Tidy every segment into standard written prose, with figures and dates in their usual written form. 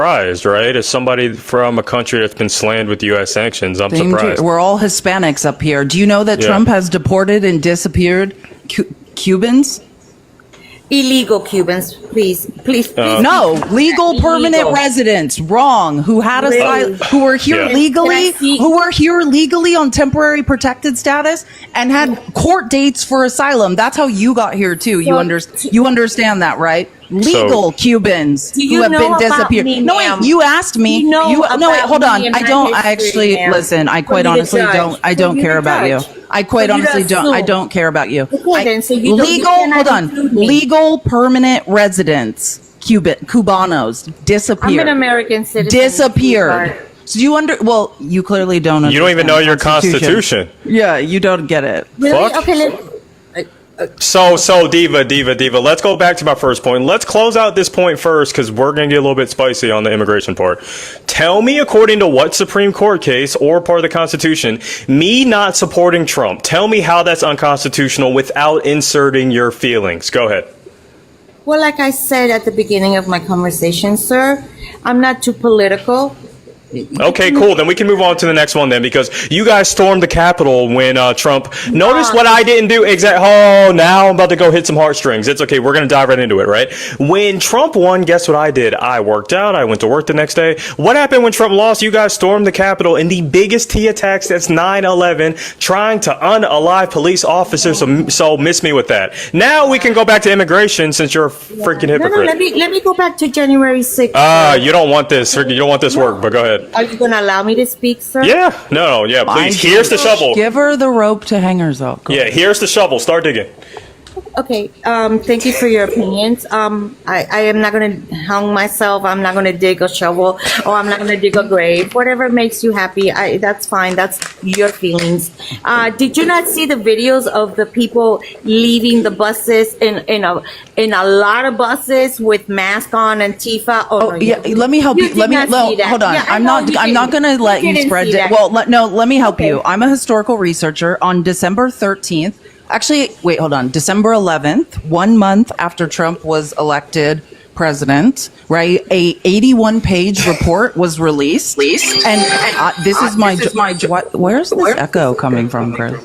surprised, right? As somebody from a country that's been slammed with U.S. sanctions, I'm surprised. We're all Hispanics up here. Do you know that Trump has deported and disappeared Cubans? Illegal Cubans, please. No, legal permanent residents. Wrong. Who had asylum? Who were here legally? Who were here legally on temporary protected status and had court dates for asylum? That's how you got here too. You understand that, right? Legal Cubans who have been disappeared. No, wait. You asked me. No, wait. Hold on. I don't. I actually listen. I quite honestly don't. I don't care about you. I quite honestly don't. I don't care about you. Legal. Hold on. Legal permanent residents, Cubanos, disappeared. I'm an American citizen. Disappeared. So well, you clearly don't understand. You don't even know your Constitution. Yeah, you don't get it. Really? Okay, So Diva, let's go back to my first point. Let's close out this point first, because we're going to get a little bit spicy on the immigration part. Tell me, according to what Supreme Court case or part of the Constitution, me not supporting Trump, tell me how that's unconstitutional without inserting your feelings. Go ahead. well, like I said at the beginning of my conversation, sir, I'm not too political. Okay, cool. Then we can move on to the next one then, because you guys stormed the Capitol when Trump. Notice what I didn't do. Oh, now I'm about to go hit some heartstrings. It's okay. We're going to dive right into it, right? When Trump won, guess what I did? I worked out. I went to work the next day. What happened when Trump lost? You guys stormed the Capitol in the biggest T attacks since 9/11, trying to unalive police officers. So miss me with that. Now we can go back to immigration, since you're a freaking hypocrite. No, let me go back to January 6th. You don't want this. You don't want this work, but go ahead. Are you going to allow me to speak, sir? Yeah. No. Yeah. Please. Here's the shovel. Give her the rope to hang herself. Yeah. Here's the shovel. Start digging. Okay. Thank you for your opinions. I am not going to hang myself. I'm not going to dig a shovel, or I'm not going to dig a grave. Whatever makes you happy, that's fine. That's your feelings. Did you not see the videos of the people leaving the buses in a lot of buses with masks on, Antifa? Oh, yeah. Let me help you. Hold on. Yeah, I'm not going to let you spread it. Well, let me help you. I'm a historical researcher. On December 13th. Actually, wait, hold on. December 11th, 1 month after Trump was elected president, right? A 81-page report was released. And this is my where's this echo coming from, Chris?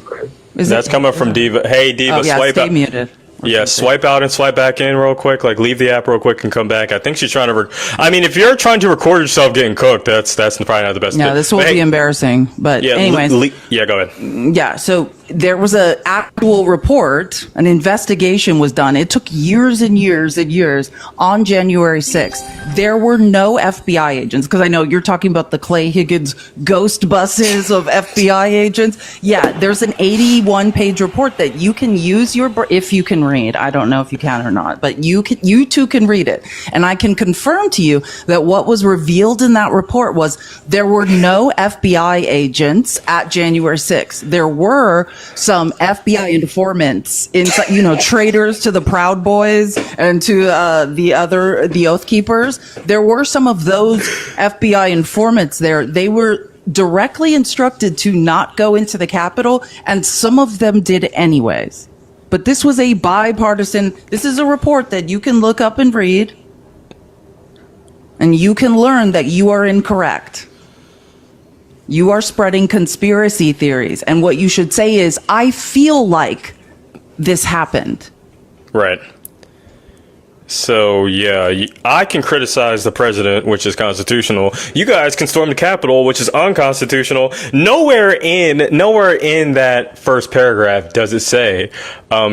That's coming from Diva. Hey, Diva, swipe out. Muted. Yeah, swipe out and swipe back in real quick. Like, leave the app real quick and come back. I think she's trying to. I mean, if you're trying to record yourself getting cooked, that's probably not the best. Yeah, this will be embarrassing. But yeah, anyways, yeah, go ahead. Yeah, so there was an actual report, an investigation was done. It took years and years and years. On January 6th, there were no FBI agents, because I know you're talking about the Clay Higgins ghost buses of FBI agents. Yeah, there's an 81-page report that you can use if you can read. I don't know if you can or not, but you too can read it. And I can confirm to you that what was revealed in that report was there were no FBI agents at January 6th. There were some FBI informants, traitors to the Proud Boys and to the Oath Keepers. There were some of those FBI informants there. They were directly instructed to not go into the Capitol, and some of them did anyways. But this was a bipartisan. This is a report that you can look up and read, and you can learn that you are incorrect. You are spreading conspiracy theories. And what you should say is, I feel like this happened. Right. So, yeah, I can criticize the president, which is constitutional. You guys can storm the Capitol, which is unconstitutional. Nowhere in that first paragraph does it say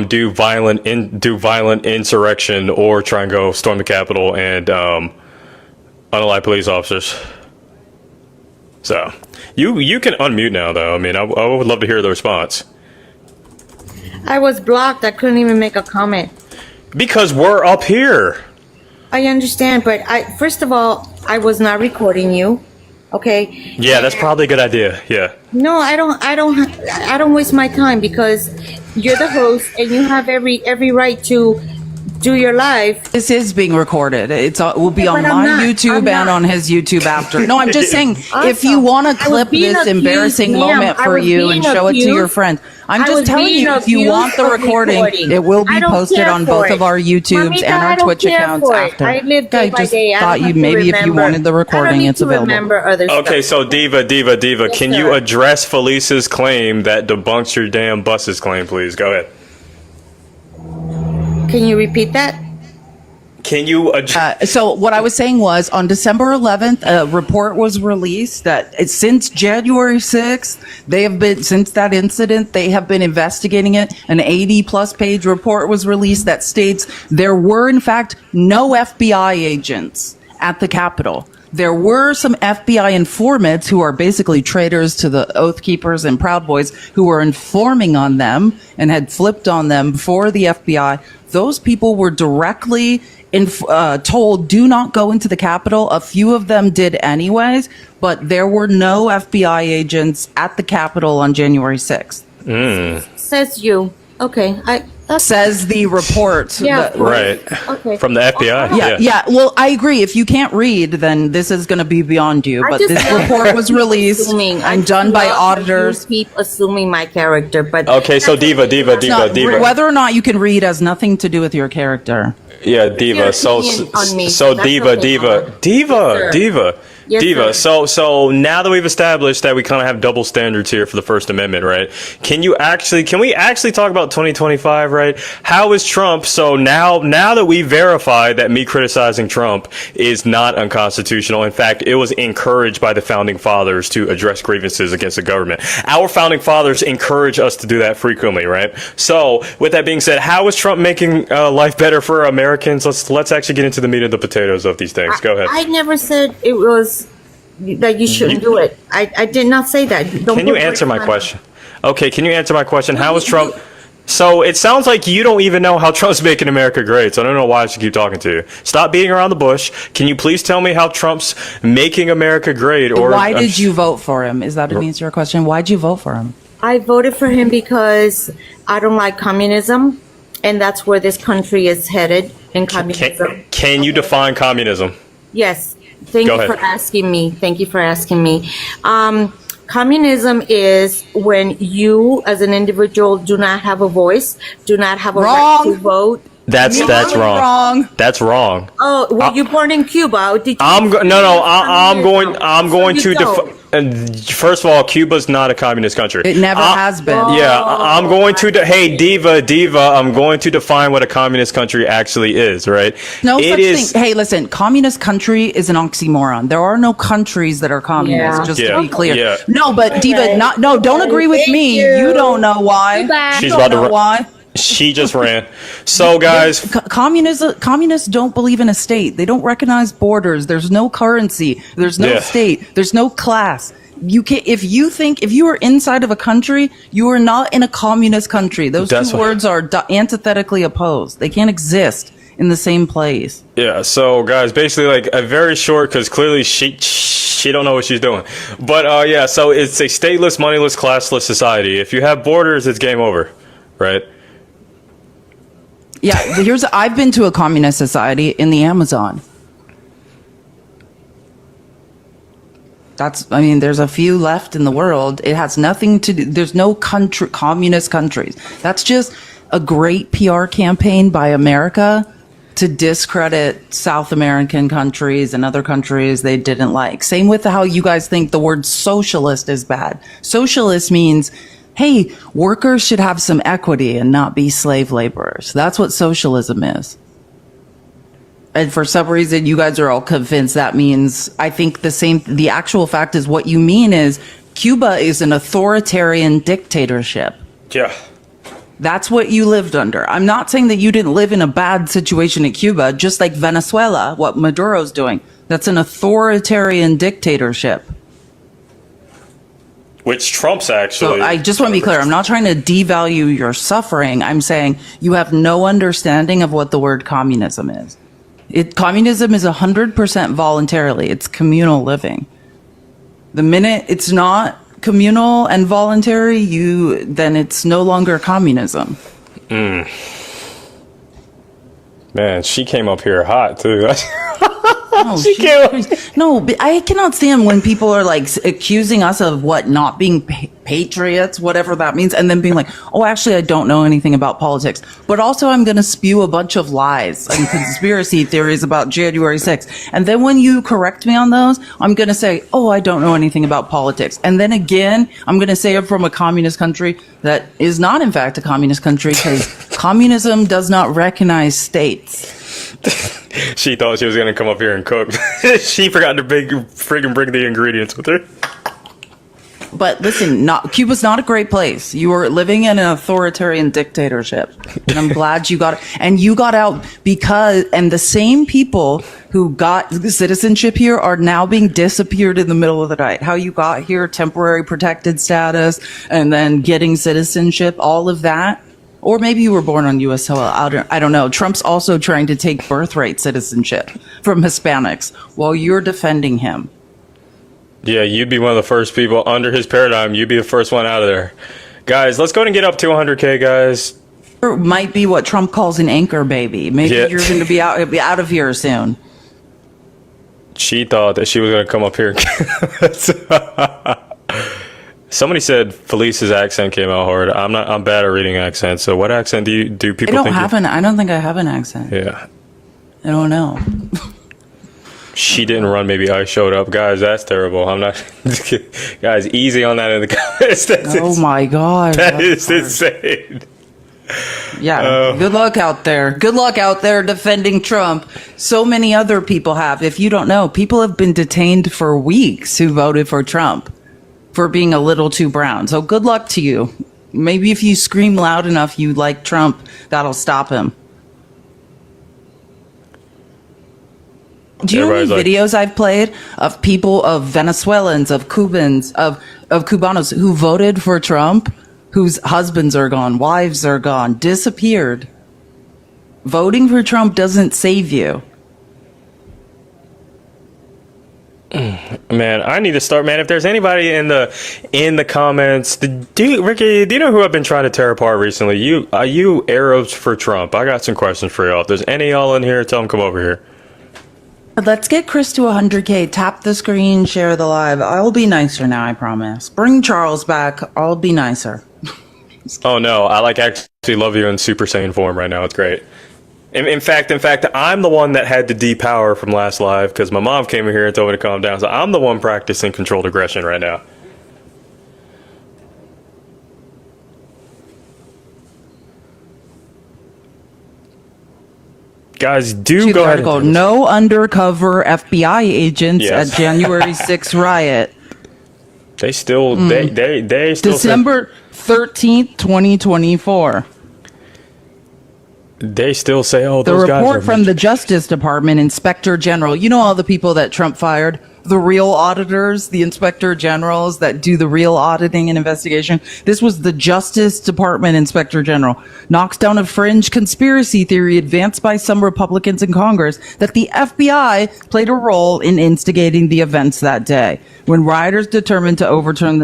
do violent insurrection or try and go storm the Capitol and unalive police officers. So, you can unmute now, though. I mean, I would love to hear the response. I was blocked. I couldn't even make a comment. Because we're up here. I understand, but first of all, I was not recording you. Okay. Yeah, that's probably a good idea. Yeah. No, I don't waste my time, because you're the host and you have every right to do your life. This is being recorded. Will be on but I'm my not. YouTube I'm and not. on his YouTube after. No, I'm just saying, if you Awesome. want I to was clip being this accused, embarrassing ma'am. moment I for was you being and show it to your accused. friends, I'm I just was telling being you, if you want the accused of recording, recording. it will I be don't posted care on for both it. of our YouTubes Mamita, and I our don't Twitch care accounts for it. after. I live day I by just day. I thought don't you have to maybe if you remember. wanted the I don't recording, need it's to available. remember other Okay, stuff. so Diva, Yes, can you sir. address Felice's claim that debunks your damn bus's claim, please? Go ahead. Can you repeat that? Can you address? So what I was saying was, on December 11th, a report was released that since January 6th, since that incident, they have been investigating it. An 80+ page report was released that states there were, in fact, no FBI agents at the Capitol. There were some FBI informants who are basically traitors to the Oath Keepers and Proud Boys who were informing on them and had flipped on them for the FBI. Those people were directly told, do not go into the Capitol. A few of them did anyways, but there were no FBI agents at the Capitol on January 6th. Says you. Okay. Says the report. Yeah. Right. Okay. From the FBI. Yeah. Well, I agree. If you can't read, then this is going to be beyond you. I But just this love report was released assuming. I and done just by love how auditors. You keep assuming my character, but Okay, so Diva. Whether or not you can read has nothing to do with your character. Yeah, Diva. Your So opinion on me. so That's Diva, okay, Mama. Diva. Yes, Diva. sir. So now that we've established that we kind of have double standards here for the First Amendment, right? Can we actually talk about 2025, right? How is Trump? So now that we verified that me criticizing Trump is not unconstitutional. In fact, it was encouraged by the founding fathers to address grievances against the government. Our founding fathers encourage us to do that frequently, right? So with that being said, how is Trump making life better for Americans? Let's actually get into the meat of the potatoes of these things. Go ahead. I never said it was that you shouldn't do it. I did not say that. Can you answer my question? Okay, can you answer my question? How is Trump? So it sounds like you don't even know how Trump's making America great. So I don't know why I should keep talking to you. Stop beating around the bush. Can you please tell me how Trump's making America great? Or Why did you vote for him? Is that an answer to your question? Why'd you vote for him? I voted for him because I don't like communism, and that's where this country is headed in communism. Can you define communism? Yes. Thank Go you ahead. for asking me. Thank you for asking me. Communism is when you, as an individual, do not have a voice, do not have a right to vote. That's wrong. That's wrong. Oh, were you born in Cuba? Did you I'm going So to you don't. First of all, Cuba's not a communist country. It never has been. Yeah, I'm going to. Hey, Diva. I'm going to define what a communist country actually is. Right? No It such is- thing. Hey, listen, communist country is an oxymoron. There are no countries that are communist, Yeah. just Yeah. to be clear. Yeah. No, but Diva, don't agree with Thank me. you. You don't know why. Bye. She's You about don't to know ru- why. She just ran. So, guys. Communists don't believe in a state. They don't recognize borders. There's no currency. There's no Yeah. state. There's no class. You can if you are inside of a country, you are not in a communist country. Those That's two what- words are antithetically opposed. They can't exist in the same place. Yeah, so guys, basically like a very short, because clearly she don't know what she's doing. But yeah, so it's a stateless, moneyless, classless society. If you have borders, it's game over, right? Yeah, I've been to a communist society in the Amazon. There's a few left in the world. It has nothing to do, there's no communist countries. That's just a great PR campaign by America to discredit South American countries and other countries they didn't like. Same with how you guys think the word socialist is bad. Socialist means, hey, workers should have some equity and not be slave laborers. That's what socialism is. And for some reason, you guys are all convinced that means, I think the actual fact is what you mean is Cuba is an authoritarian dictatorship. Yeah. That's what you lived under. I'm not saying that you didn't live in a bad situation in Cuba, just like Venezuela, what Maduro's doing. That's an authoritarian dictatorship. Which Trump's actually. So I just want to be clear. I'm not trying to devalue your suffering. I'm saying you have no understanding of what the word communism is. Communism is 100% voluntarily. It's communal living. The minute it's not communal and voluntary, then it's no longer communism. Man, she came up here hot too. Oh, She she's can't- crazy. No, but I cannot stand when people are like accusing us of what, not being patriots, whatever that means, and then being like, oh, actually, I don't know anything about politics. But also, I'm going to spew a bunch of lies and conspiracy theories about January 6th. And then when you correct me on those, I'm going to say, oh, I don't know anything about politics. And then again, I'm going to say I'm from a communist country that is not, in fact, a communist country because communism does not recognize states. She thought she was gonna come up here and cook. She forgot to friggin' bring the ingredients with her. But listen, Cuba's not a great place. You are living in an authoritarian dictatorship. And I'm glad you got and you got out because, and the same people who got the citizenship here are now being disappeared in the middle of the night. How you got here, temporary protected status, and then getting citizenship, all of that. Or maybe you were born on U.S. soil. I don't know. Trump's also trying to take birthright citizenship from Hispanics while you're defending him. Yeah, you'd be one of the first people under his paradigm. You'd be the first one out of there. Guys, let's go and get up to 100K, guys. Or might be what Trump calls an anchor baby. Maybe Yeah. you're going to be out of here soon. She thought that she was going to come up here. Somebody said Felice's accent came out hard. I'm bad at reading accents. So what accent do people think? I don't think I have an accent. Yeah. I don't know. She didn't run. Maybe I showed up. Guys, that's terrible. I'm not. Guys, easy on that in the comments. Oh my God. That is insane. Yeah. Good luck out there. Good luck out there defending Trump. So many other people have. If you don't know, people have been detained for weeks who voted for Trump for being a little too brown. So good luck to you. Maybe if you scream loud enough you like Trump, that'll stop him. Do you know Everybody's any videos I've played of people, of Venezuelans, of Cubans, of Cubanos who voted for Trump, whose husbands are gone, wives are gone, disappeared? Voting for Trump doesn't save you. Man, I need to start. Man, if there's anybody in the comments, Ricky, do you know who I've been trying to tear apart recently? You Arabs for Trump. I got some questions for y'all. If there's any y'all in here, tell them come over here. Let's get Chris to 100K. Tap the screen, share the live. I'll be nicer now, I promise. Bring Charles back. I'll be nicer. Oh no, I actually love you in Super Saiyan form right now. It's great. In fact, I'm the one that had to depower from last live because my mom came in here and told me to calm down. So I'm the one practicing controlled aggression right now. Guys, do go ahead. Article, no undercover FBI agents Yes. at January 6th riot. They still, they still December 13th, 2024. They still say, oh, The those guys report are from the Justice Department Inspector General. You know all the people that Trump fired? The real auditors, the Inspector Generals that do the real auditing and investigation. This was the Justice Department Inspector General. Knocks down a fringe conspiracy theory advanced by some Republicans in Congress that the FBI played a role in instigating the events that day when rioters determined to overturn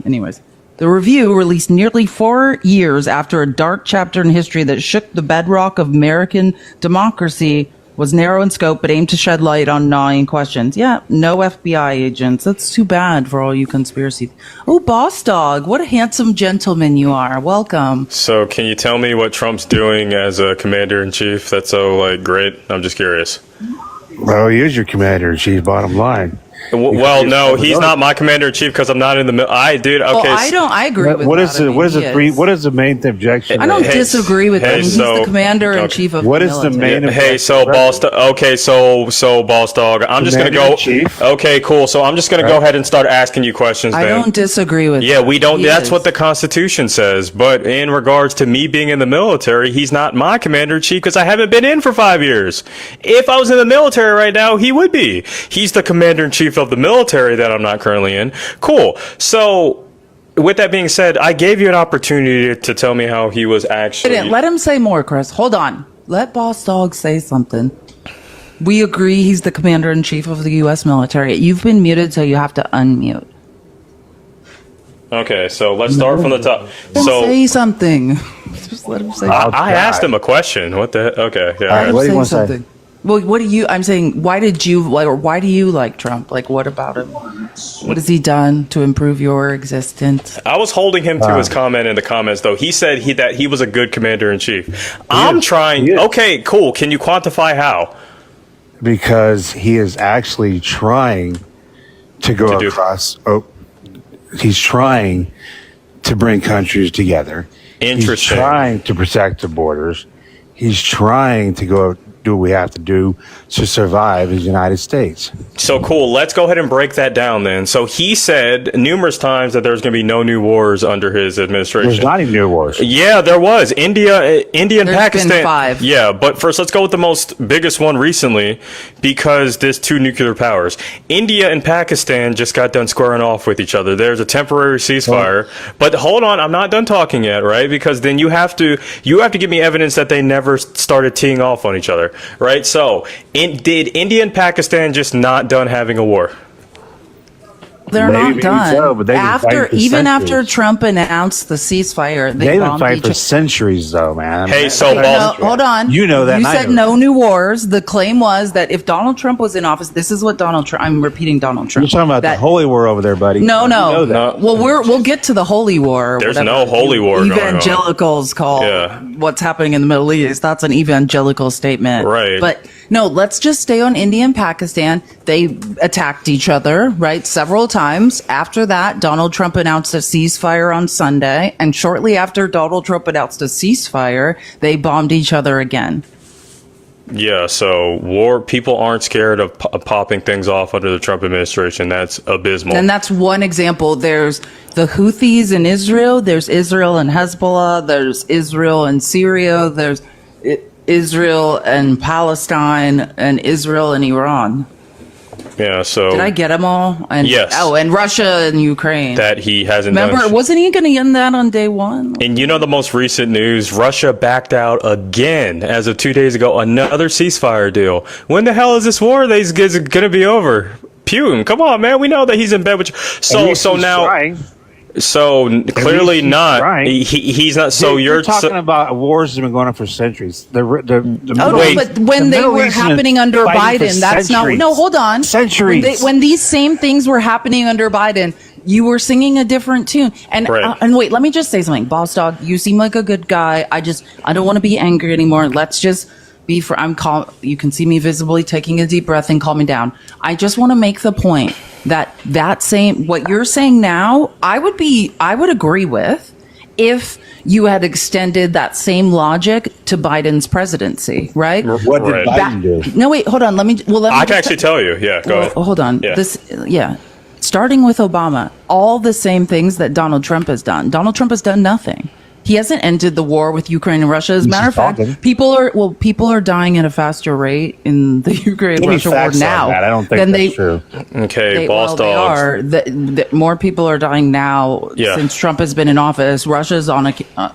anyways. The review, released nearly 4 years after a dark chapter in history that shook the bedrock of American democracy, was narrow in scope but aimed to shed light on gnawing questions. Yeah, no FBI agents. That's too bad for all you conspiracy. Oh, Boss Dog, what a handsome gentleman you are. Welcome. So can you tell me what Trump's doing as a commander-in-chief that's so, great? I'm just curious. Well, he is your commander-in-chief, bottom line. Well, no, he's not my commander-in-chief because I'm not in the middle. Okay. Well, I agree with What that. is the what is the main objection? I don't Hey, disagree with him. He's so- the commander-in-chief of What the is the military. main Hey, so boss. Okay, so boss dog. I'm just gonna go. Commander-in-Chief? Okay, cool. So I'm just gonna go ahead and start asking you questions. I Then. don't disagree with Yeah, we don't. He That's is. what the Constitution says. But in regards to me being in the military, he's not my commander-in-chief because I haven't been in for 5 years. If I was in the military right now, he would be. He's the commander-in-chief of the military that I'm not currently in. Cool. So, with that being said, I gave you an opportunity to tell me how he was actually. Let him say more, Chris. Hold on. Let Boss Dog say something. We agree he's the commander-in-chief of the U.S. military. You've been muted, so you have to unmute. Okay, so let's start from the top. So Say something. Just let him say. I asked him a question. What the? Okay, yeah. Let him what do you say wanna say? something. Well, what do you? I'm saying, why did you like, or why do you like Trump? Like, what about him? What has he done to improve your existence? I was holding him to his comment in the comments, though. He said that he was a good commander in chief. I'm trying. He is. Okay, cool. Can you quantify how? Because he is actually trying to go do- across. Oh, he's trying to bring countries together. Interesting. He's trying to protect the borders. He's trying to go do what we have to do to survive as the United States. So cool. Let's go ahead and break that down then. So he said numerous times that there's going to be no new wars under his administration. There's not even new wars. Yeah, there was India and There's Pakistan. been 5. Yeah, but first let's go with the biggest one recently, because there's 2 nuclear powers. India and Pakistan just got done squaring off with each other. There's a temporary ceasefire, but hold on, I'm not done talking yet, right? Because then you have to give me evidence that they never started teeing off on each other, right? So, did India and Pakistan just not done having a war? They're Maybe not done. so, but they've been fighting for Even after centuries. Trump announced the ceasefire, they They've been bombed fighting each for other. centuries, though, man. Hey, so No, Boss- hold on. You know that, You and I said know no new wars. The claim was that if Donald Trump was in office, this is what Donald Trump. I'm repeating Donald Trump. You're talking about the That- holy war over there, buddy. No, You no. know that. No. Well, we'll get to the holy war. There's whatever no holy war going on. Evangelicals call Yeah. what's happening in the Middle East. That's an evangelical statement, Right. But no, let's just stay on India and Pakistan. They attacked each other, right, several times. After that, Donald Trump announced a ceasefire on Sunday, and shortly after Donald Trump announced a ceasefire, they bombed each other again. Yeah, so people aren't scared of popping things off under the Trump administration. That's abysmal. And that's one example. There's the Houthis in Israel. There's Israel and Hezbollah. There's Israel and Syria. There's Israel and Palestine and Israel and Iran. Yeah, so Did I get them all? And Yes. Oh, and Russia and Ukraine. that he hasn't Remember, done. wasn't he going to end that on day one? And you know the most recent news, Russia backed out again as of 2 days ago, another ceasefire deal. When the hell is this war going to be over? Putin, come on, man. We know that he's in bed with you. At least he's trying. Clearly he's not. trying. He's not. So Dude, you're talking about wars that have been going on for centuries. The Oh, Middle no, East- but when the they Middle were East has been happening under fighting for Biden, that's not. centuries. No, hold on. Centuries. When these same things were happening under Biden, you were singing a different tune. And Right. and wait, let me just say something, Boss Dog. You seem like a good guy. I don't want to be angry anymore. Let's just be for. You can see me visibly taking a deep breath and calm me down. I just want to make the point that what you're saying now, I would agree with if you had extended that same logic to Biden's presidency, right? What did Right. Biden do? No, wait, hold on. Let me I can actually tell you. Yeah, go ahead. hold on. Yeah. Starting with Obama, all the same things that Donald Trump has done. Donald Trump has done nothing. He hasn't ended the war with Ukraine and Russia. As a matter of fact, talking. people are dying at a faster rate in the Ukraine-Russia war now I don't think than that's they. true. Okay, boss They dogs. are. More people are dying now Yeah. since Trump has been in office. Russia's on an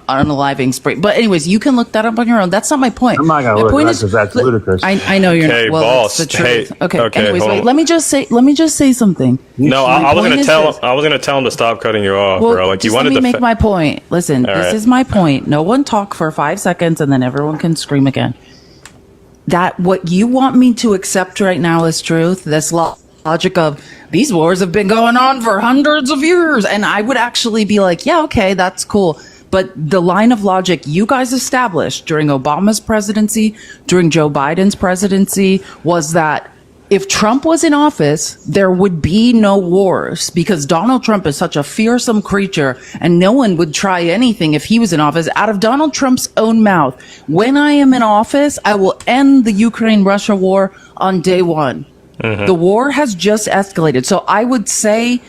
unaliving spree. But anyways, you can look that up on your own. That's not my point. I'm not gonna My look it point up 'cause that's ludicrous. I know you're Okay, not. Well, boss. it's the truth. Hey, okay. okay, Anyways, hold wait. on. Let me just say something. No, My I was point gonna is tell this. him. I was gonna tell him to stop cutting you off, Well, bro. Like you just wanted let me to. make my point. Listen, All this right. is my point. No one talk for 5 seconds and then everyone can scream again. That what you want me to accept right now is truth. This logic of these wars have been going on for hundreds of years, and I would actually be like, yeah, okay, that's cool. But the line of logic you guys established during Obama's presidency, during Joe Biden's presidency, was that if Trump was in office, there would be no wars because Donald Trump is such a fearsome creature and no one would try anything if he was in office. Out of Donald Trump's own mouth, when I am in office, I will end the Ukraine-Russia war on day one. The war has just escalated. So I would say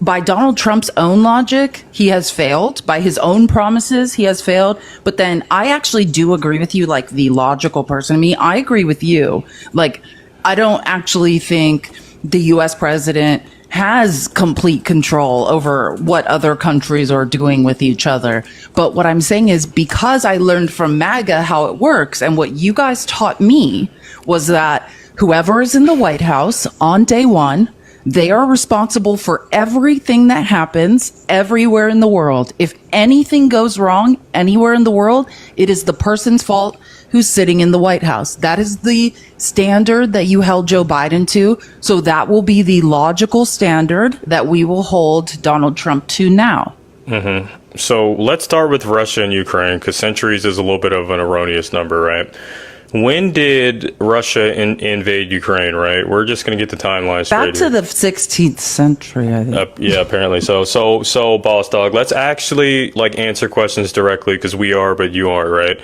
by Donald Trump's own logic, he has failed. By his own promises, he has failed. But then I actually do agree with you, like the logical person. Me, I agree with you. Like, I don't actually think the U.S. president has complete control over what other countries are doing with each other. But what I'm saying is because I learned from MAGA how it works, and what you guys taught me was that whoever is in the White House on day one, They are responsible for everything that happens everywhere in the world. If anything goes wrong anywhere in the world, it is the person's fault who's sitting in the White House. That is the standard that you held Joe Biden to. So that will be the logical standard that we will hold Donald Trump to now. So let's start with Russia and Ukraine, because centuries is a little bit of an erroneous number, right? When did Russia invade Ukraine, right? We're just going to get the timeline straight. Back to the 16th century, I think. Yeah, apparently so. So, boss dog, let's actually answer questions directly, because we are, but you aren't, right?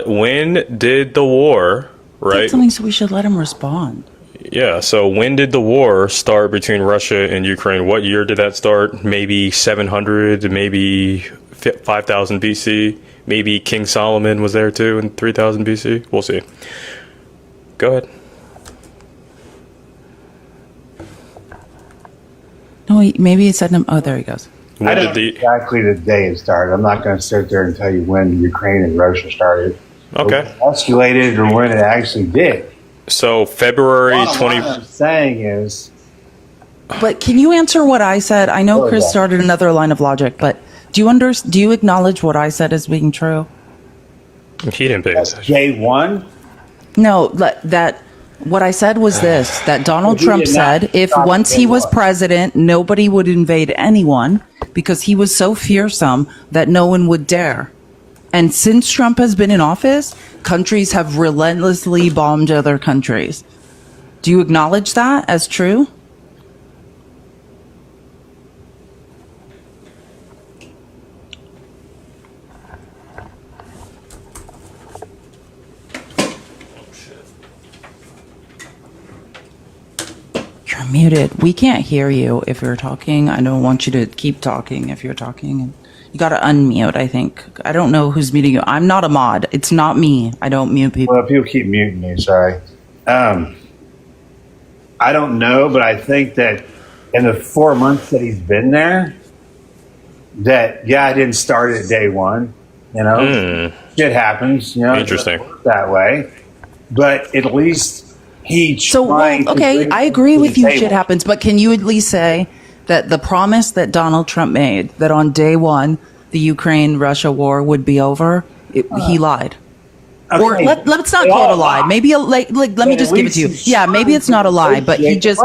When did the war, right? That's something, so we should let him respond. Yeah, so when did the war start between Russia and Ukraine? What year did that start? Maybe 700, maybe 5,000 BC? Maybe King Solomon was there too in 3000 BC? We'll see. Go ahead. No, maybe he said him. Oh, there he goes. I don't know exactly the day it started. I'm not going to sit there and tell you when Ukraine and Russia started. Okay. Escalated or when it actually did. So February 20. What I'm saying is. But can you answer what I said? I know Chris started another line of logic, but do you acknowledge what I said as being true? He didn't pay attention. Day one? No, that what I said was this, that Donald Trump said if once he was president, nobody would invade anyone because he was so fearsome that no one would dare. And since Trump has been in office, countries have relentlessly bombed other countries. Do you acknowledge that as true? You're muted. We can't hear you if you're talking. I don't want you to keep talking if you're talking. You got to unmute, I think. I don't know who's muting you. I'm not a mod. It's not me. I don't mute people. Well, people keep muting me, sorry. I don't know, but I think that in the 4 months that he's been there, that, I didn't start it at day one. You know, shit happens. You know, interesting that way. But at least okay, I agree with you. Shit happens, but can you at least say that the promise that Donald Trump made that on day one the Ukraine-Russia war would be over, he lied? Okay. Or let's not call it a lie. Maybe let me just give it to you. Yeah, maybe it's not a lie, but he just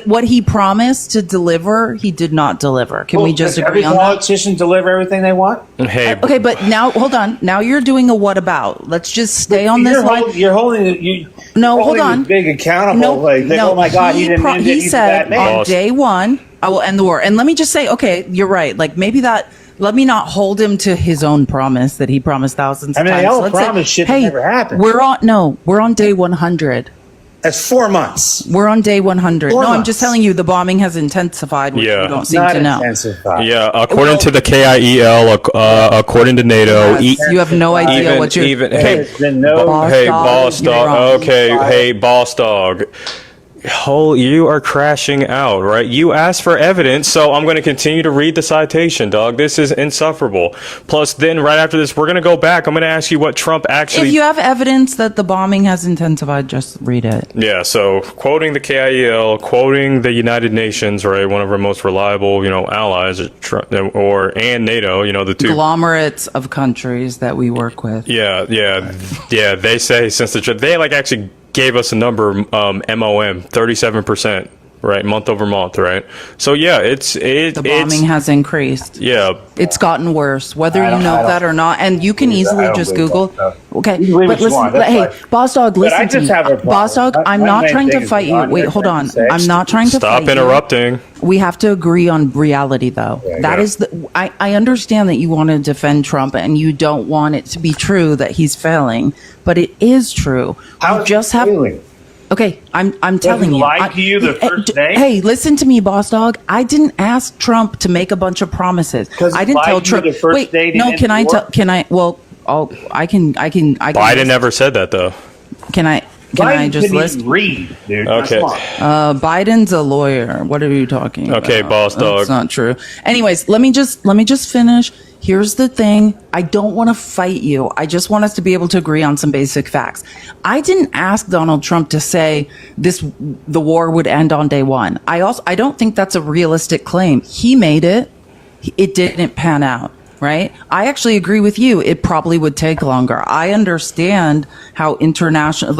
what he promised to deliver, he did not deliver. Can we just agree on that? Every politician deliver everything they want? Hey, okay, but now hold on. Now you're doing a what about? Let's just stay on this line. You're holding No, hold on. Big accountable. No, oh my God, he said on day one, I will end the war. And let me just say, okay, you're right. Maybe that. Let me not hold him to his own promise that he promised thousands of times. They all promise shit that never happened. We're on day 100. That's 4 months. We're on day 100. I'm just telling you, the bombing has intensified, which you don't seem to know. Intensified. Yeah, according to the KIEL, according to NATO, you have no idea what you're. Boss dog. Okay, boss dog. You are crashing out, right? You asked for evidence, so I'm going to continue to read the citation, dog. This is insufferable. Plus, then right after this, we're going to go back. I'm going to ask you what Trump actually... If you have evidence that the bombing has intensified, just read it. Yeah, so quoting the KIEL, quoting the United Nations, right? One of our most reliable, allies, and NATO, the two... Conglomerates of countries that we work with. Yeah. They say since they actually gave us a number, MOM, 37%, right, month over month, right? So the bombing has increased. Yeah, it's gotten worse, whether you know that or not, and you can easily just Google. Okay, but listen, hey, Boss Dog, listen to me. Boss Dog, I'm not trying to fight you. Wait, hold on. I'm not trying to fight you. Stop interrupting. We have to agree on reality, though. That is I understand that you want to defend Trump and you don't want it to be true that he's failing, but it is true. How is he failing? Okay, I'm telling you. Lied to you the first day? Hey, listen to me, Boss Dog. I didn't ask Trump to make a bunch of promises. I didn't tell Trump. Wait, no. Can I tell? Can I? Well, I can. Biden never said that, though. Can I? Can I just list? Read, dude. Okay. Biden's a lawyer. What are you talking about? Okay, Boss Dog. That's not true. Anyways, let me just finish. Here's the thing. I don't want to fight you. I just want us to be able to agree on some basic facts. I didn't ask Donald Trump to say the war would end on day one. I don't think that's a realistic claim. He made it. It didn't pan out. Right? I actually agree with you. It probably would take longer. I understand how international,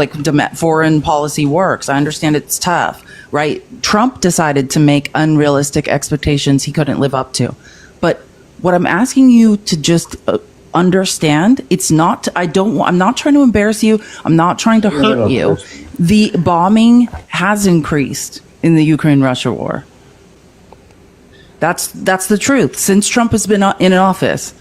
foreign policy works. I understand it's tough, right? Trump decided to make unrealistic expectations he couldn't live up to. But what I'm asking you to just understand, it's not, I'm not trying to embarrass you. I'm not trying to hurt you. The bombing has increased in the Ukraine-Russia war. That's the truth. Since Trump has been in office.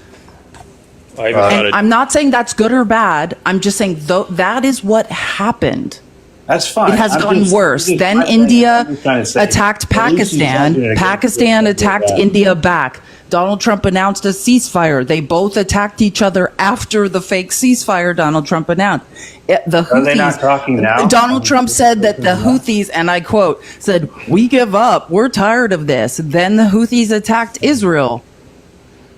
I'm not saying that's good or bad. I'm just saying that is what happened. That's fine. It has gotten worse. Then India attacked Pakistan. Pakistan attacked India back. Donald Trump announced a ceasefire. They both attacked each other after the fake ceasefire Donald Trump announced. The Houthis, are they not talking now? Donald Trump said that the Houthis, and I quote, said, "We give up. We're tired of this." Then the Houthis attacked Israel.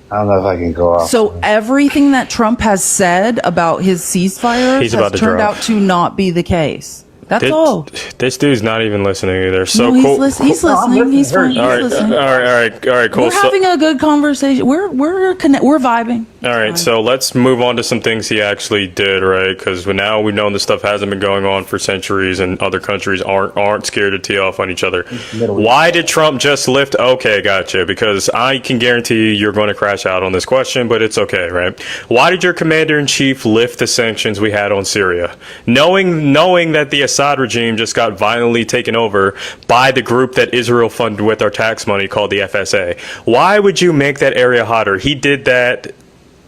I don't know if I can go off. So everything that Trump has said about his ceasefire has turned out to not be the case. That's all. This dude's not even listening either. So no, cool. He's listening. He's fine. All right, listening. all right, cool. We're having a good conversation. We're vibing. All right, so let's move on to some things he actually did, right? Because now we know this stuff hasn't been going on for centuries, and other countries aren't scared to tee off on each other. Why did Trump just lift? Okay, gotcha. Because I can guarantee you're going to crash out on this question, but it's okay, right? Why did your commander-in-chief lift the sanctions we had on Syria, knowing that the Assad regime just got violently taken over by the group that Israel funded with our tax money called the FSA? Why would you make that area hotter? He did that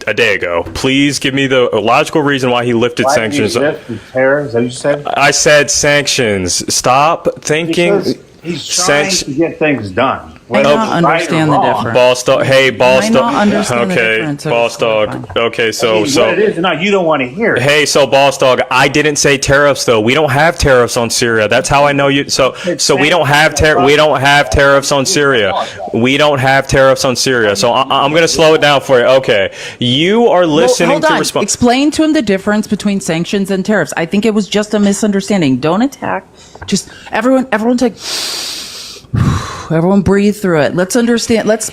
a day ago. Please give me the logical reason why he lifted sanctions. Why did he lift the terror? Is that what you said? I said sanctions. Stop thinking. Because he's trying to get things done. I don't understand the difference. Boss dog. Hey, boss dog. Okay, boss dog. Okay, so what it is, no, you don't want to hear it. Hey, so boss dog, I didn't say tariffs though. We don't have tariffs on Syria. That's how I know you. So we don't have tariffs on Syria. We don't have tariffs on Syria. So I'm going to slow it down for you. Okay, you are listening to respond. Explain to him the difference between sanctions and tariffs. I think it was just a misunderstanding. Don't attack. Just everyone take. Everyone breathe through it. Let's understand. Let's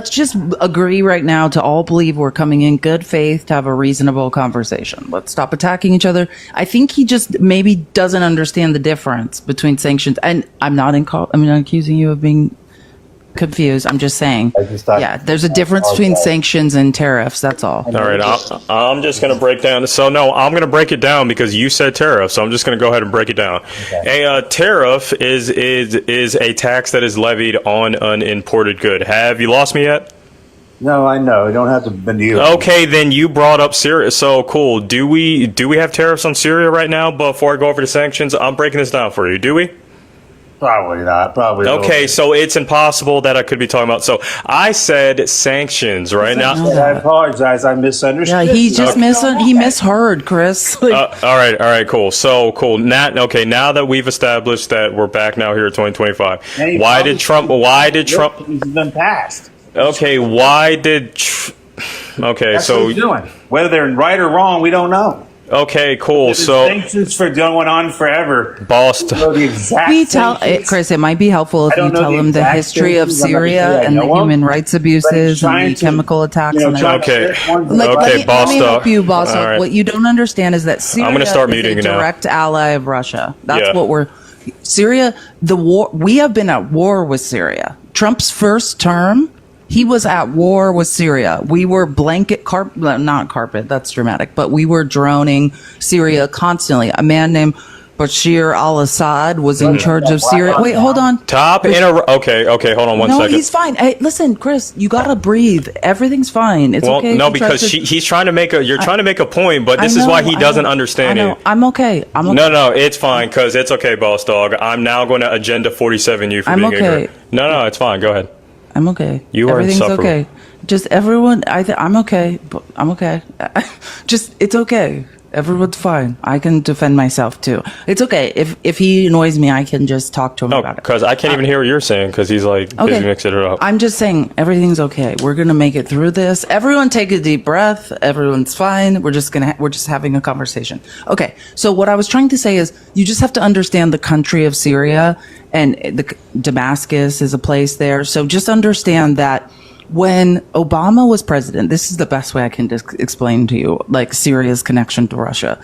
just agree right now to all believe we're coming in good faith to have a reasonable conversation. Let's stop attacking each other. I think he just maybe doesn't understand the difference between sanctions. And I'm not accusing you of being confused. I'm just saying, there's a difference between sanctions and tariffs. That's all. All right, I'm just going to break down. So no, I'm going to break it down because you said tariff. So I'm just going to go ahead and break it down. Okay. A tariff is a tax that is levied on an imported good. Have you lost me yet? No, I know. You don't have to bend you. Okay, then you brought up Syria. So cool. Do we have tariffs on Syria right now? Before I go over to sanctions, I'm breaking this down for you. Do we? Probably not. Probably. Okay, so it's impossible that I could be talking about. So I said sanctions right now. I apologize. I misunderstood. Yeah, he just he misheard, Chris. All right, cool. So cool. Now that we've established that we're back now here at 2025, why did Trump? He's been passed. Okay, why did? Okay, That's so what he's doing. Whether they're right or wrong, we don't know. Okay, cool. The sanctions for going on forever. Boss, Chris, it might be helpful if you tell him the history of Syria and the human rights abuses and the chemical attacks. Okay, let me help you, boss. Right. What you don't understand is that Syria I'm gonna start muting is a now. direct ally of Russia. That's what we're. Syria, the war. We have been at war with Syria. Trump's first term. He was at war with Syria. We were not carpet, that's dramatic, but we were droning Syria constantly. A man named Bashir al-Assad was in charge of Syria. Wait, hold on. Okay, hold on one second. No, he's fine. Hey, listen, Chris, you gotta breathe. Everything's fine. It's okay. No, because he's trying to make you're trying to make a point, but this is why he doesn't understand it. I'm okay. No, it's fine, because it's okay, boss dog. I'm now going to agenda 47 you for being ignorant. No, it's fine. Go ahead. I'm okay. Everything's okay. Just everyone, I'm okay. I'm okay. Just, it's okay. Everyone's fine. I can defend myself too. It's okay. If he annoys me, I can just talk to him No, about it. because I can't even hear what you're saying because he's like busy mixing it up. I'm just saying everything's okay. We're gonna make it through this. Everyone take a deep breath. Everyone's fine. We're just having a conversation. Okay. So what I was trying to say is you just have to understand the country of Syria, and Damascus is a place there. So just understand that when Obama was president, this is the best way I can explain to you, like Syria's connection to Russia.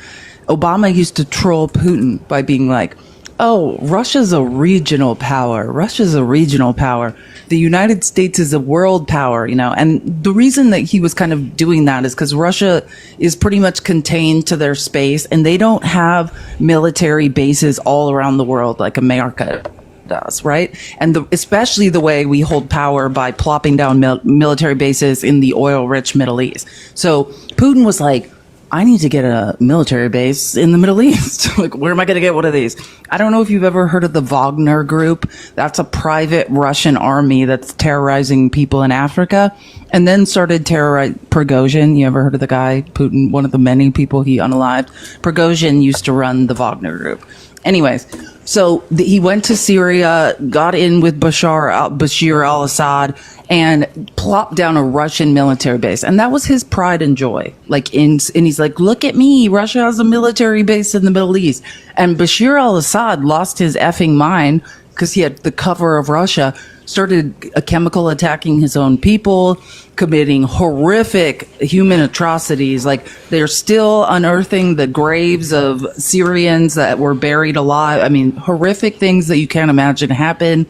Obama used to troll Putin by being like, oh, Russia's a regional power. Russia's a regional power. The United States is a world power, you know. And the reason that he was kind of doing that is because Russia is pretty much contained to their space, and they don't have military bases all around the world like America does, right? And especially the way we hold power by plopping down military bases in the oil-rich Middle East. So Putin was like, I need to get a military base in the Middle East. Like, where am I going to get one of these? I don't know if you've ever heard of the Wagner Group. That's a private Russian army that's terrorizing people in Africa, and then started terrorizing Prigozhin. You ever heard of the guy, Putin, one of the many people he unalived? Prigozhin used to run the Wagner Group. Anyways, so he went to Syria, got in with Bashir al-Assad, and plopped down a Russian military base. And that was his pride and joy. And he's like, look at me, Russia has a military base in the Middle East. And Bashir al-Assad lost his effing mind because he had the cover of Russia, started chemical attacking his own people, committing horrific human atrocities. Like, they're still unearthing the graves of Syrians that were buried alive. I mean, horrific things that you can't imagine happen.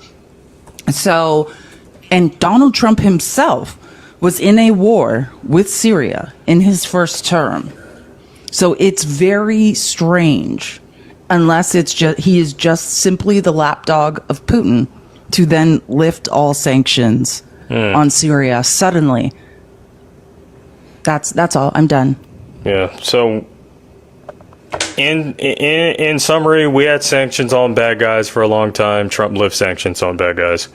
So, and Donald Trump himself was in a war with Syria in his first term. So it's very strange, unless it's just he is just simply the lapdog of Putin to then lift all sanctions on Syria suddenly. That's all. I'm done. Yeah. So, in summary, we had sanctions on bad guys for a long time. Trump lifted sanctions on bad guys.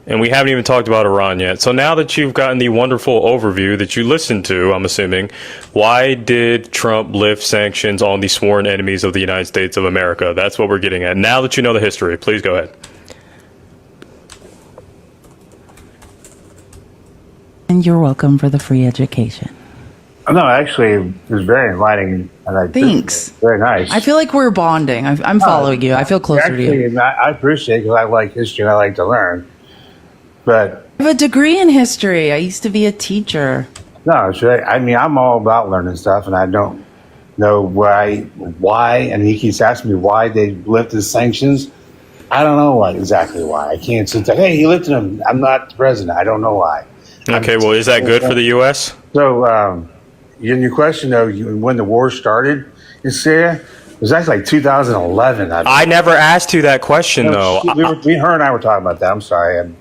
And we haven't even talked about Iran yet. So now that you've gotten the wonderful overview that you listened to, I'm assuming, why did Trump lift sanctions on the sworn enemies of the United States of America? That's what we're getting at. Now that you know the history, please go ahead. And you're welcome for the free education. No, actually, it was very enlightening. And Thanks. Very nice. I feel like we're bonding. I'm following you. I feel closer to you. I appreciate it because I like history and I like to learn. But I have a degree in history. I used to be a teacher. no, I mean, I'm all about learning stuff, and I don't know why. And he keeps asking me why they lifted sanctions. I don't know exactly why. I can't sit there. Hey, he lifted them. I'm not the president. I don't know why. Okay, well, is that good for the U.S.? So, in your question, though, when the war started in Syria, it was actually like 2011. I never asked you that question, though. Her and I were talking about that. I'm sorry.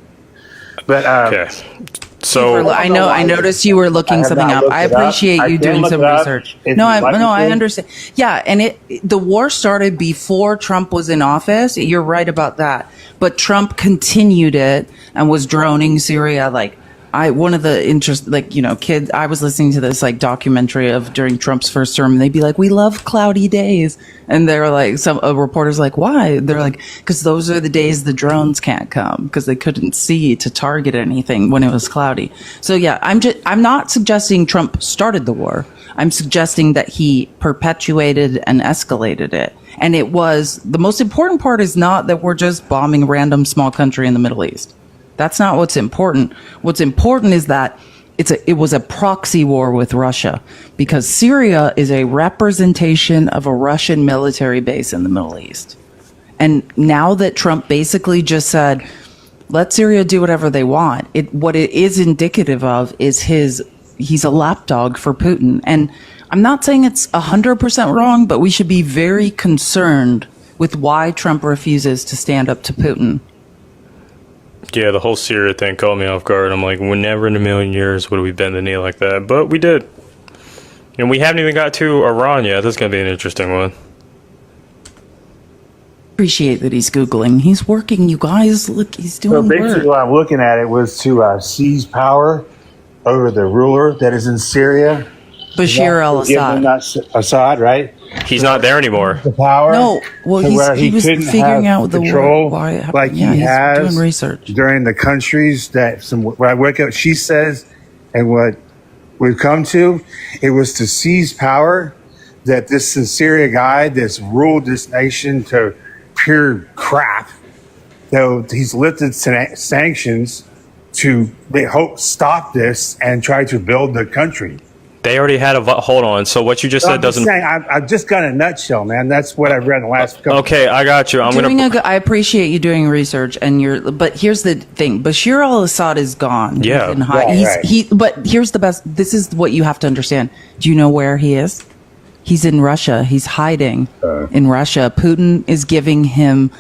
But Okay. So I know. I noticed you were looking something up. I appreciate you doing some research. No, I understand. Yeah, and the war started before Trump was in office. You're right about that. But Trump continued it and was droning Syria. Like, one of the kids. I was listening to this documentary of during Trump's first term, and they'd be like, "We love cloudy days," and they're like, a reporter's like, "Why?" They're like, "Because those are the days the drones can't come because they couldn't see to target anything when it was cloudy." So yeah, I'm not suggesting Trump started the war. I'm suggesting that he perpetuated and escalated it. And it was the most important part is not that we're just bombing a random small country in the Middle East. That's not what's important. What's important is that it was a proxy war with Russia because Syria is a representation of a Russian military base in the Middle East. And now that Trump basically just said, let Syria do whatever they want, what it is indicative of is he's a lapdog for Putin. And I'm not saying it's 100% wrong, but we should be very concerned with why Trump refuses to stand up to Putin. yeah, the whole Syria thing caught me off guard. I'm like, we're never in a million years would we bend the knee like that. But we did. And we haven't even got to Iran yet. That's going to be an interesting one. Appreciate that he's Googling. He's working, you guys. Look, he's doing So basically, work. what I'm looking at it was to seize power over the ruler that is in Syria. Bashir al-Assad. Assad, right? He's not there anymore. The power. No, well, to where he was couldn't figuring have out the control why it happened. like Yeah, he he's has doing research. during the countries that when I wake up, she says, and what we've come to, it was to seize power. That this Syria guy that's ruled this nation to pure crap, though he's lifted sanctions to, they hope, stop this and try to build the country. They already had hold on. So what you just So said I'm just doesn't. saying, I've just got a nutshell, man. That's what I've read in the last couple. Okay, I got you. I appreciate you doing research, but here's the thing: Bashir al-Assad is gone. Yeah. Right. But here's the best. This is what you have to understand. Do you know where he is? He's in Russia. He's hiding in Russia. Putin is giving him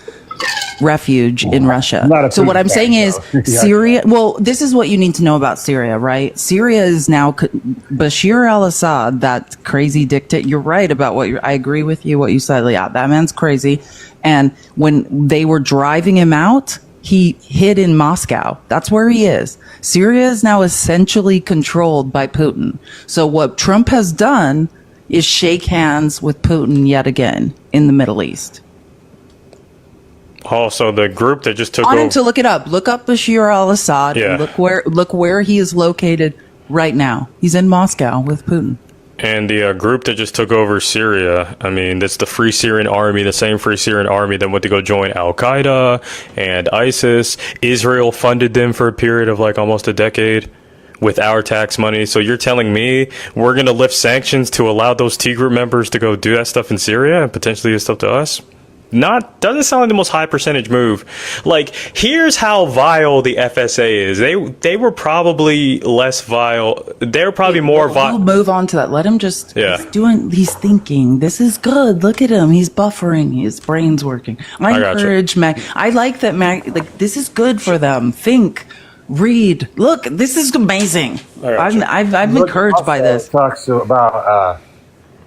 refuge in Russia. So what I'm saying is Syria. Well, this is what you need to know about Syria, right? Syria is now Bashir al-Assad, that crazy dictator. You're right about I agree with you what you said. Yeah, that man's crazy. And when they were driving him out, he hid in Moscow. That's where he is. Syria is now essentially controlled by Putin. So what Trump has done is shake hands with Putin yet again in the Middle East. Oh, so the group that just took I over. wanted to look it up. Look up Bashir al-Assad. Yeah. And look where he is located right now. He's in Moscow with Putin. And the group that just took over Syria, I mean, that's the Free Syrian Army, the same Free Syrian Army that went to go join Al-Qaeda and ISIS. Israel funded them for a period of like almost a decade with our tax money. So you're telling me we're going to lift sanctions to allow those T group members to go do that stuff in Syria and potentially do stuff to us? Doesn't sound like the most high percentage move. Like, here's how vile the FSA is. They were probably less vile. They're probably more vile. We'll move on to that. Let him just. Yeah. He's thinking. This is good. Look at him. He's buffering. His brain's working. I gotcha. encourage Mag. I like that Mag. Like, this is good for them. Think. Read. Look. This is amazing. I'm encouraged by this. Talks about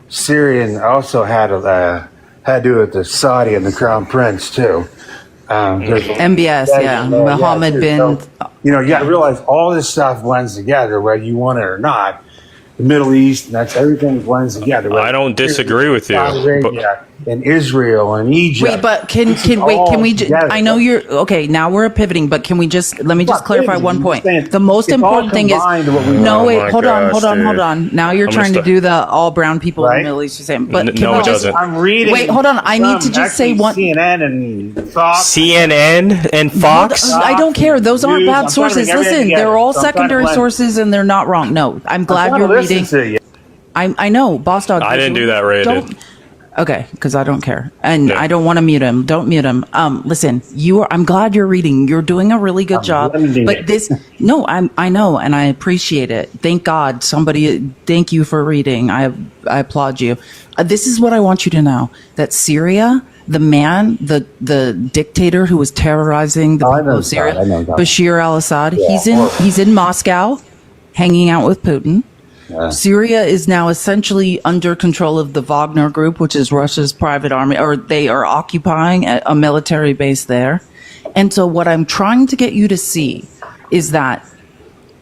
Syrian also had to do with the Saudi and the Crown Prince too. MBS, yeah. Mohammed bin. So, you got to realize all this stuff blends together, whether you want it or not. The Middle East, and that's everything blends together. I don't disagree with you. Saudi Arabia and Israel and Egypt. Wait, but can we just? I know you're okay. Now we're pivoting, but can we just? Let me just clarify one point. The most important thing is no. Wait, hold on. Now you're trying to do the all brown people in the Middle East. But no, it doesn't. I'm reading. Wait, hold on. I need to just say one. CNN and Fox. CNN and Fox. I don't care. Those aren't bad sources. Listen, they're all secondary sources, and they're not wrong. No, I'm glad you're reading. I know, Boss Dog. I didn't do that, Ray. Okay, because I don't care, and I don't want to mute him. Don't mute him. Listen, I'm glad you're reading. You're doing a really good job. But I know, and I appreciate it. Thank God, thank you for reading. I applaud you. This is what I want you to know: that Syria, the dictator who was terrorizing the people of Syria, Bashir al-Assad, he's in Moscow, hanging out with Putin. Syria is now essentially under control of the Wagner Group, which is Russia's private army, or they are occupying a military base there. And so what I'm trying to get you to see is that,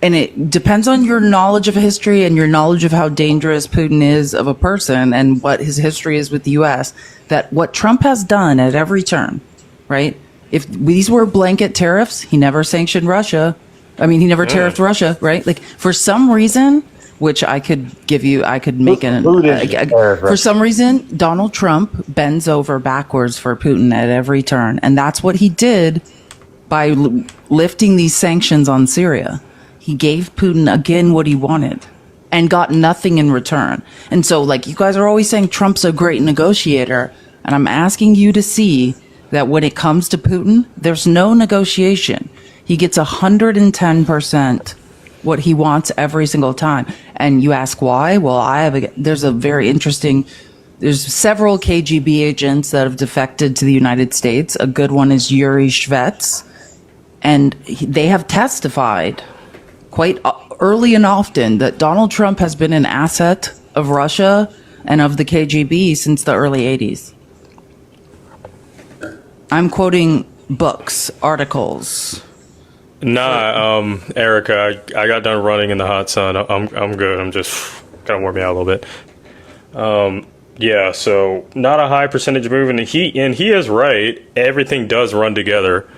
and it depends on your knowledge of history and your knowledge of how dangerous Putin is of a person and what his history is with the U.S., that what Trump has done at every turn, right? If these were blanket tariffs, he never sanctioned Russia. I mean, he never tariffed Russia, right? Like, for some reason, which I could make for some reason, Donald Trump bends over backwards for Putin at every turn. And that's what he did by lifting these sanctions on Syria. He gave Putin again what he wanted and got nothing in return. And so, like, you guys are always saying Trump's a great negotiator. And I'm asking you to see that when it comes to Putin, there's no negotiation. He gets 110% what he wants every single time. And you ask why? Well, there's several KGB agents that have defected to the United States. A good one is Yuri Shvets. And they have testified quite early and often that Donald Trump has been an asset of Russia and of the KGB since the early 80s. I'm quoting books, articles. Nah, Erica, I got done running in the hot sun. I'm good. I'm just kind of warming out a little bit. Yeah, so not a high percentage move, and he is right. Everything does run together.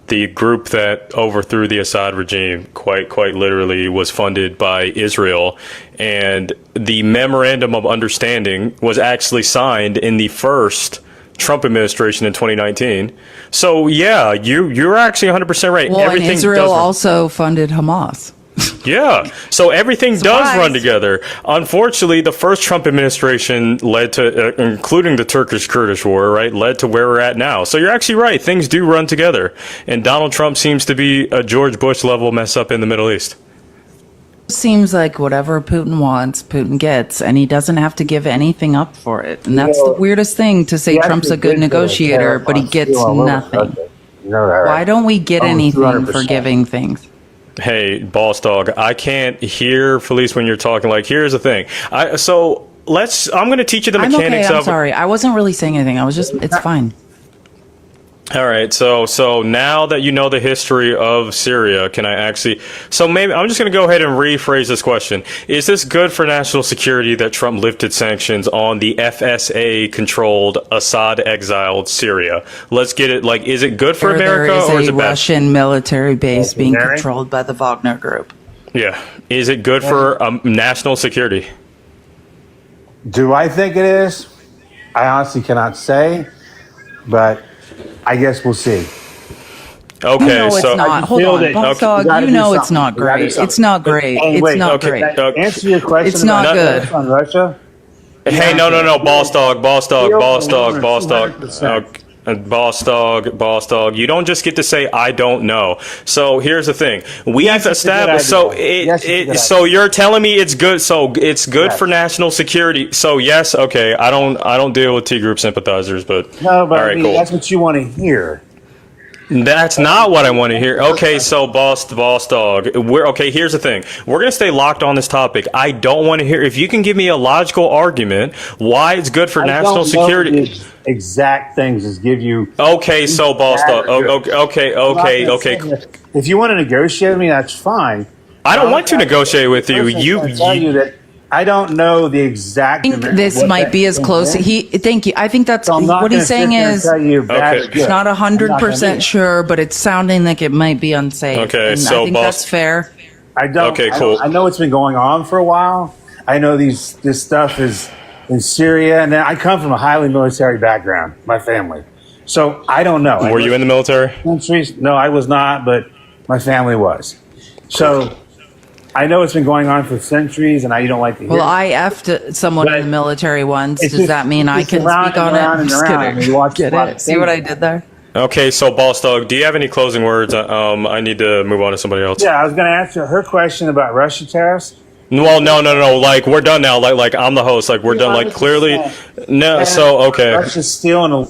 The group that overthrew the Assad regime, quite literally, was funded by Israel, and the memorandum of understanding was actually signed in the first Trump administration in 2019. So yeah, you're actually 100% right. Well, and Israel also funded Hamas. Yeah. So everything does Surprise. run together. Unfortunately, the first Trump administration led to, including the Turkish-Kurdish war, right, led to where we're at now. So you're actually right. Things do run together. And Donald Trump seems to be a George Bush level mess up in the Middle East. Seems like whatever Putin wants, Putin gets, and he doesn't have to give anything up for it. And that's the weirdest thing to say. Trump's a good negotiator, but he gets nothing. You know that, right? Why don't we get anything 200%. for giving things? Hey, boss dog, I can't hear Felice when you're talking. Like, here's the thing. I'm going to teach you the mechanics I'm of. sorry. I wasn't really saying anything. It's fine. All right, so now that you know the history of Syria, can I actually? So maybe I'm just going to go ahead and rephrase this question: is this good for national security that Trump lifted sanctions on the FSA-controlled, Assad-exiled Syria? Let's get it. Like, is it good for America, there or is is a it bad? Russian military base being Mary? controlled by the Wagner Group. Yeah, is it good for national security? Do I think it is? I honestly cannot say, but I guess we'll see. Okay, No, it's so not. Hold feel on, that- Boss okay, Dog. you gotta You do know it's something. not You gotta do great. something. It's not great. Hey, It's wait, not okay, great. Answer your question. It's not about good. on Russia. hey, no, boss dog, boss dog, boss dog, boss dog. 200%. Boss dog, you don't just get to say I don't know. So here's the thing: we've Yes, it's a good established. idea. So Yes, it's a good so you're telling me it's good. So it's good Yes. for national security. So yes, okay. I don't deal with T group sympathizers, but No, but all I right, mean, cool. that's what you want to hear. That's not what I want to hear. Okay, so boss dog. Here's the thing. We're going to stay locked on this topic. I don't want to hear if you can give me a logical argument why it's good for national security. The exact things is give you. Okay, so boss dog. Okay. If you want to negotiate with me, that's fine. I don't want to negotiate with you. I tell you that I don't know the exact. I think this might be as close. Thank you. I think that's what he's saying is Okay. it's not 100% sure, but it's sounding like it might be unsafe. Okay, and so I think boss- that's fair. I don't. Okay, cool. I know it's been going on for a while. I know this stuff is in Syria, and I come from a highly military background. My family, so I don't know. Were you in the military? No, I was not, but my family was. So I know it's been going on for centuries, and you don't like to hear. Well, it. I effed someone in the military once. It's Does just- that mean I it's can around speak on and it? around I'm and just around. kidding. I mean, you watch Get a lot it? of See what I things. did there? Okay, so boss dog, do you have any closing words? I need to move on to somebody else. Yeah, I was going to answer her question about Russia tariffs. Well, no. Like we're done now. Like I'm the host. Like we're done. Like clearly, no. So okay, Russia's stealing.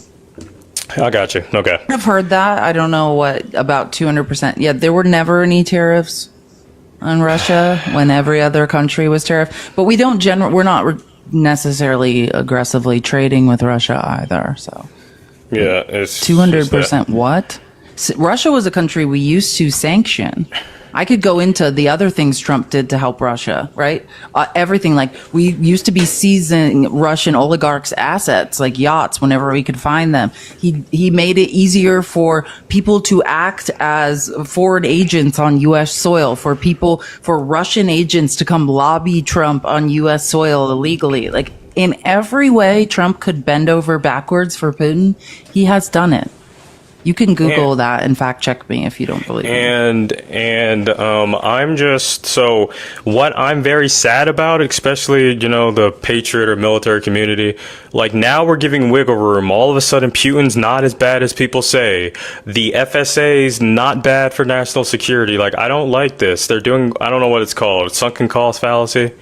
I got you. Okay. I've heard that. I don't know what about 200%. Yeah, there were never any tariffs on Russia when every other country was tariff. But we don't we're not necessarily aggressively trading with Russia either. So Yeah, it's 200% what? Russia was a country we used to sanction. I could go into the other things Trump did to help Russia, right? Everything, like we used to be seizing Russian oligarchs' assets, like yachts, whenever we could find them. He made it easier for people to act as foreign agents on U.S. soil, for Russian agents to come lobby Trump on U.S. soil illegally. Like in every way Trump could bend over backwards for Putin, he has done it. You can Google that and fact check me if you don't believe me. And I'm just so what I'm very sad about, especially the patriot or military community. Like now we're giving wiggle room. All of a sudden, Putin's not as bad as people say. The FSA's not bad for national security. Like I don't like this. They're doing I don't know what it's called, sunken cost fallacy.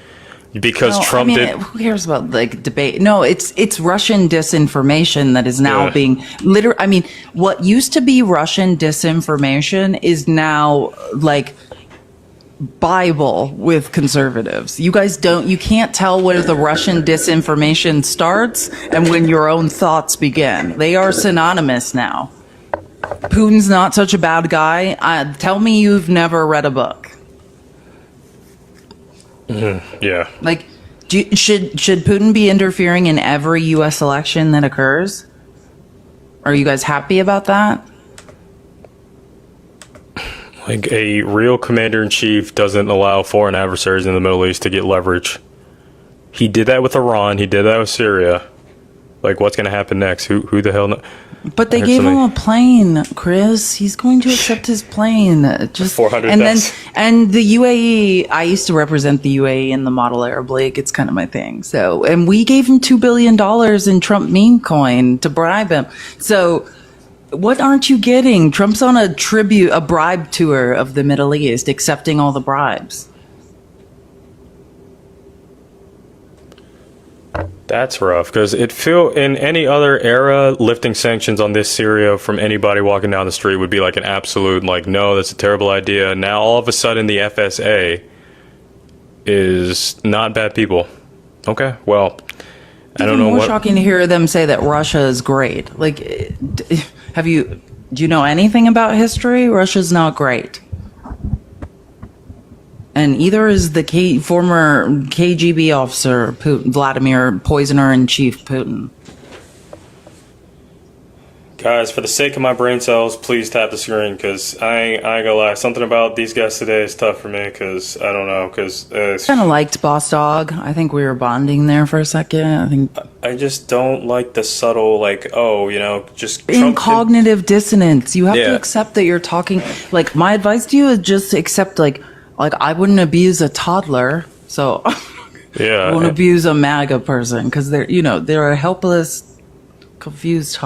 Because Trump did. Who cares about like debate? No, it's Russian disinformation that is now being what used to be Russian disinformation is now like Bible with conservatives. You guys you can't tell where the Russian disinformation starts and when your own thoughts begin. They are synonymous now. Putin's not such a bad guy. Tell me you've never read a book. Yeah. Like, Should Putin be interfering in every U.S. election that occurs? Are you guys happy about that? Like, a real commander-in-chief doesn't allow foreign adversaries in the Middle East to get leverage. He did that with Iran. He did that with Syria. Like, what's going to happen next? Who the hell? But they gave him a plane, Chris. He's going to accept his plane. Just 400 and then bucks. and the UAE. I used to represent the UAE in the Model Arab League. It's kind of my thing. So, and we gave him $2 billion in Trump meme coin to bribe him. So, what aren't you getting? Trump's on a bribe tour of the Middle East, accepting all the bribes. That's rough, because in any other era, lifting sanctions on this Syria from anybody walking down the street would be like an absolute, like, no, that's a terrible idea. Now, all of a sudden, the FSA is not bad people. Okay, well, I don't know More what... shocking to hear them say that Russia is great. Like, do you know anything about history? Russia's not great. And either is the former KGB officer, Putin, Vladimir, poisoner-in-chief Putin. Guys, for the sake of my brain cells, please tap the screen, because I ain't gonna lie. Something about these guys today is tough for me, because I don't know, because... Kind of liked Boss Dog. I think we were bonding there for a second. I just don't like the subtle, like, oh, just... In cognitive dissonance. You have Yeah. to accept that you're talking... Like, my advice to you is just accept, like I wouldn't abuse a toddler, so... Yeah. I won't abuse a MAGA person, because they're a helpless, confused